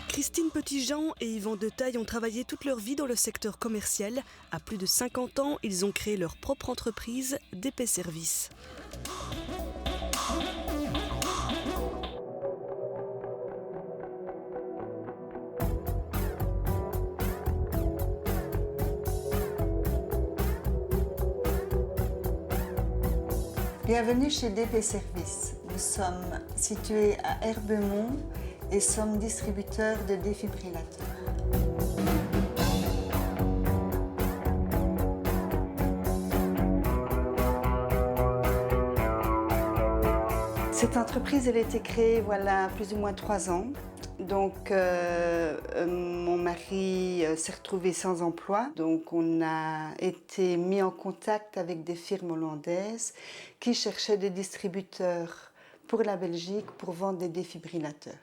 Christine Petitjean et Yvan Detaille ont travaillé toute leur vie dans le secteur commercial. À plus de 50 ans, ils ont créé leur propre entreprise, DP Services. Bienvenue chez DP Services. Nous sommes situés à Herbemont et sommes distributeurs de défibrillateurs. Cette entreprise, elle a été créée voilà, plus ou moins 3 ans. Donc, mon mari s'est retrouvé sans emploi. Donc, on a été mis en contact avec des firmes hollandaises qui cherchaient des distributeurs pour la Belgique pour vendre des défibrillateurs.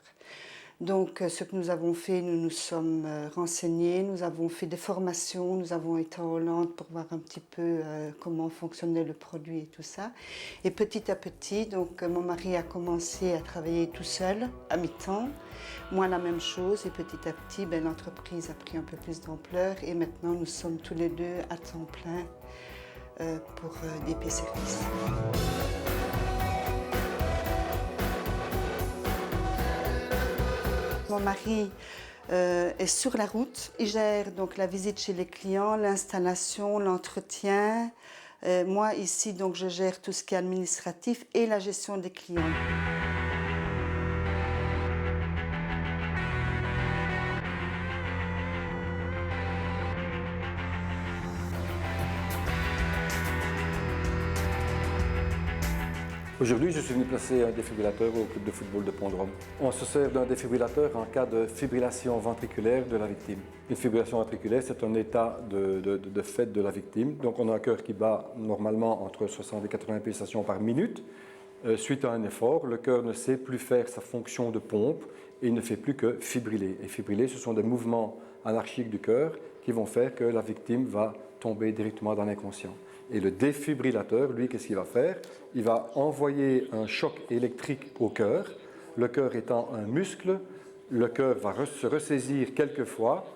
Donc, ce que nous avons fait, nous nous sommes renseignés, nous avons fait des formations, nous avons été en Hollande pour voir un petit peu comment fonctionnait le produit et tout ça. Et petit à petit, donc, mon mari a commencé à travailler tout seul, à mi-temps. Moi, la même chose. Et petit à petit, l'entreprise a pris un peu plus d'ampleur. Et maintenant, nous sommes tous les deux à temps plein pour DP Services. Mon mari est sur la route. Il gère donc la visite chez les clients, l'installation, l'entretien. Moi, ici, donc, je gère tout ce qui est administratif et la gestion des clients. Aujourd'hui, je suis venu placer un défibrillateur au club de football de Pont-de-Rome. On se sert d'un défibrillateur en cas de fibrillation ventriculaire de la victime. Une fibrillation ventriculaire, c'est un état de fait de la victime. Donc on a un cœur qui bat normalement entre 60 et 80 pulsations par minute. Suite à un effort, le cœur ne sait plus faire sa fonction de pompe et il ne fait plus que fibriller. Et fibriller, ce sont des mouvements anarchiques du cœur qui vont faire que la victime va tomber directement dans l'inconscient. Et le défibrillateur, lui, qu'est-ce qu'il va faire? Il va envoyer un choc électrique au cœur. Le cœur étant un muscle, le cœur va se ressaisir quelques fois,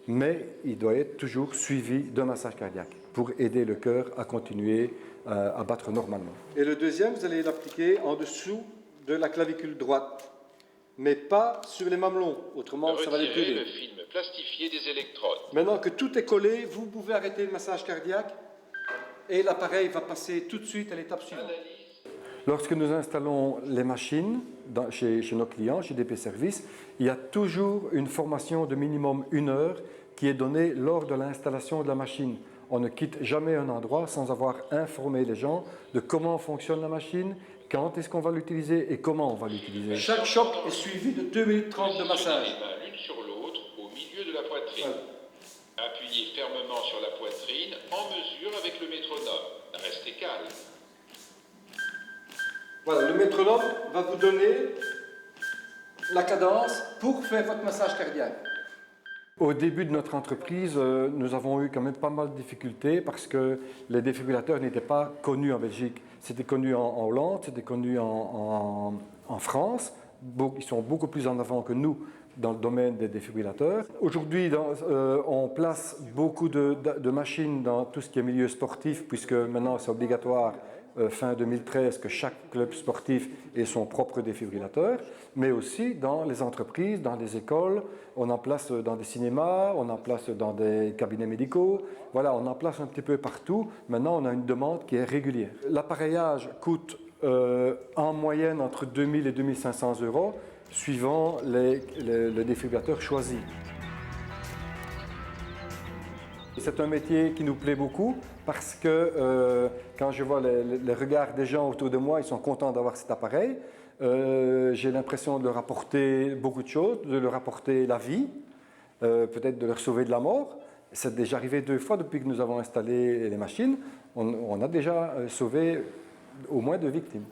mais il doit être toujours suivi d'un massage cardiaque pour aider le cœur à continuer à battre normalement. Et le deuxième, vous allez l'appliquer en dessous de la clavicule droite, mais pas sur les mamelons, autrement ça va les brûler. Le film plastifié des électrodes. Maintenant que tout est collé, vous pouvez arrêter le massage cardiaque et l'appareil va passer tout de suite à l'étape suivante. Lorsque nous installons les machines chez nos clients, chez DP Services, il y a toujours une formation de minimum 1 heure qui est donnée lors de l'installation de la machine. On ne quitte jamais un endroit sans avoir informé les gens de comment fonctionne la machine, quand est-ce qu'on va l'utiliser et comment on va l'utiliser. Chaque choc est suivi de 2 minutes 30 de massage. Les mains l'une sur l'autre au milieu de la poitrine. Voilà. Appuyez fermement sur la poitrine en mesure avec le métronome. Restez calme. Voilà, le métronome va vous donner la cadence pour faire votre massage cardiaque. Au début de notre entreprise, nous avons eu quand même pas mal de difficultés parce que les défibrillateurs n'étaient pas connus en Belgique. C'était connu en Hollande, c'était connu en France. Ils sont beaucoup plus en avant que nous dans le domaine des défibrillateurs. Aujourd'hui, on place beaucoup de machines dans tout ce qui est milieu sportif, puisque maintenant c'est obligatoire, fin 2013, que chaque club sportif ait son propre défibrillateur, mais aussi dans les entreprises, dans les écoles, on en place dans des cinémas, on en place dans des cabinets médicaux, voilà, on en place un petit peu partout. Maintenant, on a une demande qui est régulière. L'appareillage coûte en moyenne entre 2000 et 2500 €, suivant le défibrillateur choisi. C'est un métier qui nous plaît beaucoup parce que quand je vois les regards des gens autour de moi, ils sont contents d'avoir cet appareil. J'ai l'impression de leur apporter beaucoup de choses, de leur apporter la vie, peut-être de leur sauver de la mort. C'est déjà arrivé 2 fois depuis que nous avons installé les machines. On a déjà sauvé au moins 2 victimes.